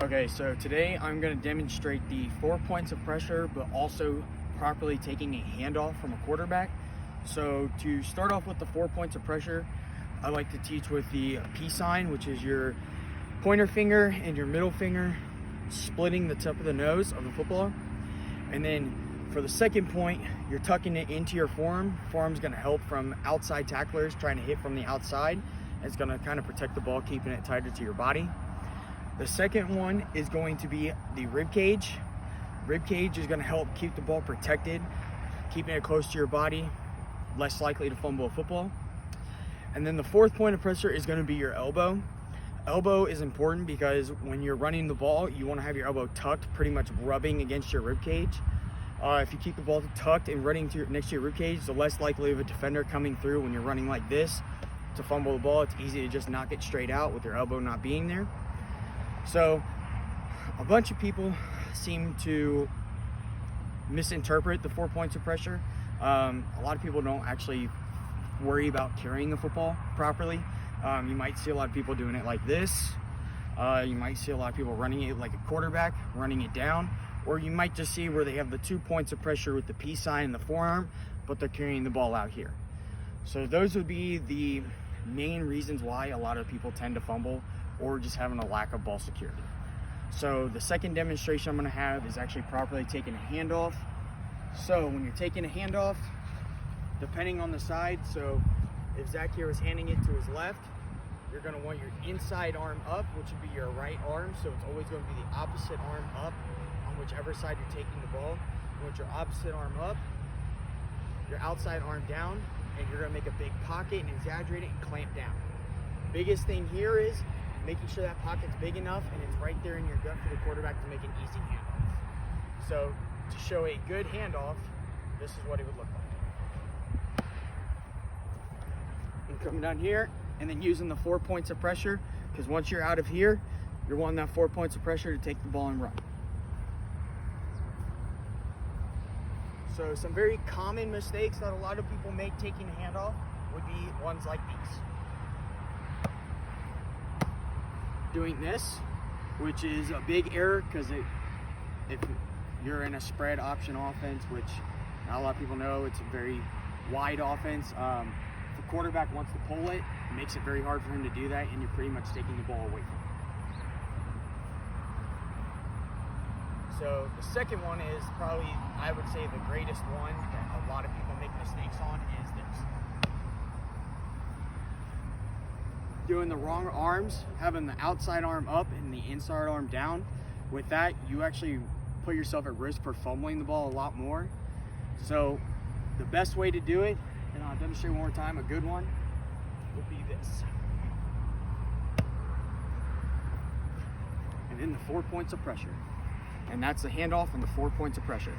Okay, so today I'm going to demonstrate the 4 points of pressure, but also properly taking a handoff from a quarterback. So to start off with the 4 points of pressure, I like to teach with the P sign, which is your pointer finger and your middle finger splitting the tip of the nose of the football. And then for the second point, you're tucking it into your forearm. Forearm's going to help from outside tacklers trying to hit from the outside. It's going to kind of protect the ball, keeping it tighter to your body. The second one is going to be the rib cage. Rib cage is going to help keep the ball protected, keeping it close to your body, less likely to fumble a football. And then the fourth point of pressure is going to be your elbow. Elbow is important because when you're running the ball, you want to have your elbow tucked, pretty much rubbing against your rib cage. If you keep the ball tucked and running next to your rib cage, the less likely of a defender coming through when you're running like this to fumble the ball. It's easy to just knock it straight out with your elbow not being there. So a bunch of people seem to misinterpret the 4 points of pressure. A lot of people don't actually worry about carrying the football properly. You might see a lot of people doing it like this. You might see a lot of people running it like a quarterback, running it down. Or you might just see where they have the 2 points of pressure with the P sign in the forearm, but they're carrying the ball out here. So those would be the main reasons why a lot of people tend to fumble, or just having a lack of ball security. So the second demonstration I'm going to have is actually properly taking a handoff. So when you're taking a handoff, depending on the side, so if Zach here is handing it to his left, you're going to want your inside arm up, which would be your right arm. So it's always going to be the opposite arm up on whichever side you're taking the ball. You want your opposite arm up, your outside arm down, and you're going to make a big pocket and exaggerate it and clamp down. Biggest thing here is making sure that pocket's big enough and it's right there in your gut for the quarterback to make an easy handoff. So to show a good handoff, this is what it would look like. And coming down here and then using the 4 points of pressure, because once you're out of here, you're wanting that 4 points of pressure to take the ball and run. So some very common mistakes that a lot of people make taking a handoff would be ones like these. Doing this, which is a big error because if you're in a spread option offense, which not a lot of people know, it's a very wide offense. If the quarterback wants to pull it, it makes it very hard for him to do that, and you're pretty much taking the ball away from him. So the second one is probably, I would say, the greatest one that a lot of people make mistakes on is this. Doing the wrong arms, having the outside arm up and the inside arm down. With that, you actually put yourself at risk for fumbling the ball a lot more. So the best way to do it, and I'll demonstrate one more time, a good one, would be this. And then the 4 points of pressure. And that's the handoff and the 4 points of pressure.